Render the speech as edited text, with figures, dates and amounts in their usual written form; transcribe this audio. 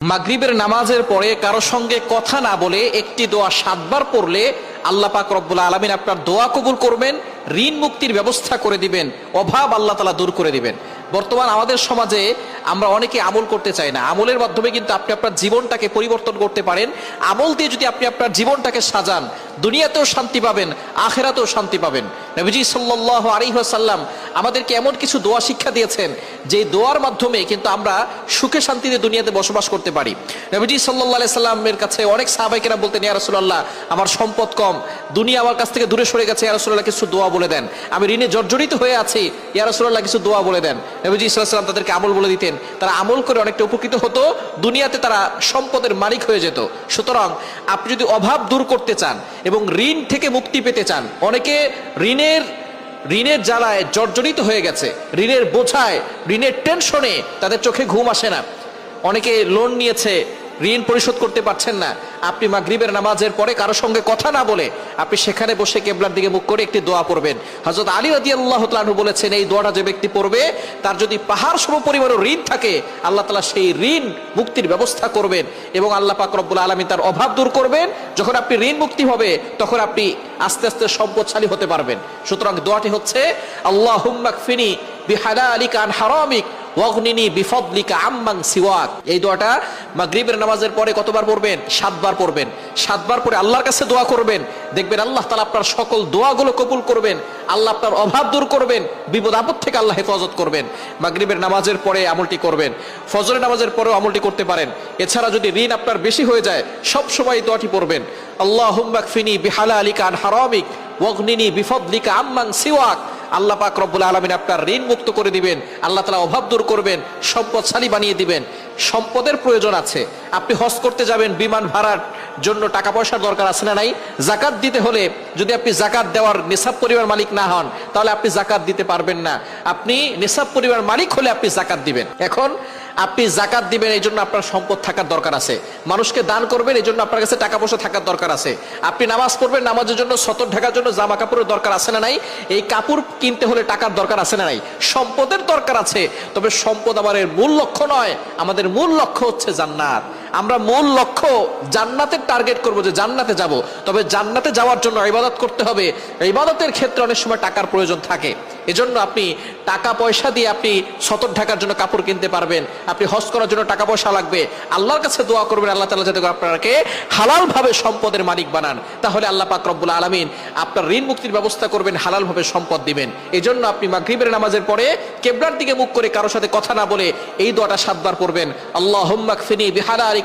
মাগরিবের নামাজের পরে কারো সঙ্গে কথা না বলে একটি দোয়া 7 বার পড়লে আল্লাহ পাক রব্বুল আলামিন আপনার দোয়া কবুল করবেন, ঋণ মুক্তির ব্যবস্থা করে দিবেন, অভাব আল্লাহ তাআলা দূর করে দিবেন। বর্তমান আমাদের সমাজে আমরা অনেকে আমল করতে চাই না। আমলের মাধ্যমে কিন্তু আপনি আপনার জীবনটাকে পরিবর্তন করতে পারেন। আমল দিয়ে যদি আপনি আপনার জীবনটাকে সাজান, দুনিয়াতেও শান্তি পাবেন, আখিরাতেও শান্তি পাবেন। নবীজি সাল্লাল্লাহু আলাইহি ওয়াসাল্লাম আমাদেরকে এমন কিছু দোয়া শিক্ষা দিয়েছেন যে দোয়ার মাধ্যমে কিন্তু আমরা সুখে শান্তিতে দুনিয়াতে বসবাস করতে পারি। নবীজি সাল্লাল্লাহু আলাইহি সাল্লামের কাছে অনেক সাহাবায়ে কেরাম বলতেন, ইয়া রাসূলুল্লাহ, আমার সম্পদ কম, দুনিয়া আমার কাছ থেকে দূরে সরে গেছে, ইয়া রাসূলুল্লাহ কিছু দোয়া বলে দেন। আমি ঋণে জর্জরিত হয়ে আছি, ইয়া রাসূলুল্লাহ কিছু দোয়া বলে দেন। নবীজি সাল্লাল্লাহু আলাইহি সাল্লাম তাদেরকে আমল বলে দিতেন। তারা আমল করে অনেকটা উপকৃত হতো, দুনিয়াতে তারা সম্পদের মালিক হয়ে যেত। সুতরাং আপনি যদি অভাব দূর করতে চান এবং ঋণ থেকে মুক্তি পেতে চান, অনেকে ঋণের জ্বালায় জর্জরিত হয়ে গেছে, ঋণের বোঝায়, ঋণের টেনশনে তাদের চোখে ঘুম আসে না। অনেকে লোন নিয়েছে, ঋণ পরিশোধ করতে পারছেন না। আপনি মাগরিবের নামাজের পরে কারো সঙ্গে কথা না বলে আপনি সেখানে বসে কিবলার দিকে মুখ করে একটি দোয়া পড়বেন। হযরত আলী রাদিয়াল্লাহু তাআলা আনহু বলেছেন, এই দোয়াটা যে ব্যক্তি পড়বে তার যদি পাহাড় সম পরিমাণ ঋণ থাকে, আল্লাহ তাআলা সেই ঋণ মুক্তির ব্যবস্থা করবেন এবং আল্লাহ পাক রব্বুল আলামিন তার অভাব দূর করবেন। যখন আপনি ঋণ মুক্তি হবে তখন আপনি আস্তে আস্তে সম্পদশালী হতে পারবেন। সুতরাং দোয়াটি হচ্ছে, আল্লাহুম্মা কফিনি বিহালালিকা আন হারামিক ওয়াগনিনি বিফদলিকা আম্মান সিওয়াক। এই দোয়াটা মাগরিবের নামাজের পরে কতবার পড়বেন? 7 বার পড়বেন। 7 বার পরে আল্লাহর কাছে দোয়া করবেন, দেখবেন আল্লাহ তাআলা আপনার সকল দোয়াগুলো কবুল করবেন, আল্লাহ আপনার অভাব দূর করবেন, বিপদ আপদ থেকে আল্লাহ হেফাজত করবেন। মাগরিবের নামাজের পরে আমলটি করবেন, ফজরের নামাজের পরেও আমলটি করতে পারেন। এছাড়া যদি ঋণ আপনার বেশি হয়ে যায়, সব সময় এই দোয়াটি পড়বেন, আল্লাহুম্মা কফিনি বিহালালিকা আন হারামিক ওয়াগনিনি বিফদলিকা আম্মান সিওয়াক। আল্লাহ পাক রব্বুল আলামিন আপনার ঋণ মুক্ত করে দিবেন, আল্লাহ তাআলা অভাব দূর করবেন, সম্পদশালী বানিয়ে দিবেন। সম্পদের প্রয়োজন আছে, আপনি হজ করতে যাবেন, বিমান ভাড়ার জন্য টাকা পয়সার দরকার আছে না নাই? যাকাত দিতে হলে যদি আপনি যাকাত দেওয়ার নিসাব পরিমাণ মালিক না হন, তাহলে আপনি যাকাত দিতে পারবেন না। আপনি নিসাব পরিমাণ মালিক হলে আপনি যাকাত দিবেন। এখন আপনি যাকাত দিবেন, এই জন্য আপনার সম্পদ থাকার দরকার আছে। মানুষকে দান করবেন, এই জন্য আপনার কাছে টাকা পয়সা থাকার দরকার আছে। আপনি নামাজ পড়বেন, নামাজের জন্য সতর ঢাকার জন্য জামা কাপড়ের দরকার আছে না নাই? এই কাপড় কিনতে হলে টাকার দরকার আছে না নাই? সম্পদের দরকার আছে। তবে সম্পদ আমাদের মূল লক্ষ্য নয়, আমাদের মূল লক্ষ্য হচ্ছে জান্নাত। আমরা মূল লক্ষ্য জান্নাতের টার্গেট করব, যে জান্নাতে যাব। তবে জান্নাতে যাওয়ার জন্য ইবাদত করতে হবে। ইবাদতের ক্ষেত্রে অনেক সময় টাকার প্রয়োজন থাকে। এজন্য আপনি টাকা পয়সা দিয়ে আপনি সতর ঢাকার জন্য কাপড় কিনতে পারবেন, আপনি হজ করার জন্য টাকা পয়সা লাগবে। আল্লাহর কাছে দোয়া করবেন, আল্লাহ তাআলা যাতে আপনাকে হালাল ভাবে সম্পদের মালিক বানান। তাহলে আল্লাহ পাক রব্বুল আলামিন আপনার ঋণ মুক্তির ব্যবস্থা করবেন, হালাল ভাবে সম্পদ দিবেন। এজন্য আপনি মাগরিবের নামাজের পরে কিবলার দিকে মুখ করে কারোর সাথে কথা না বলে এই দোয়াটা 7 বার পড়বেন, আল্লাহুম্মা কফিনি বিহালালিকা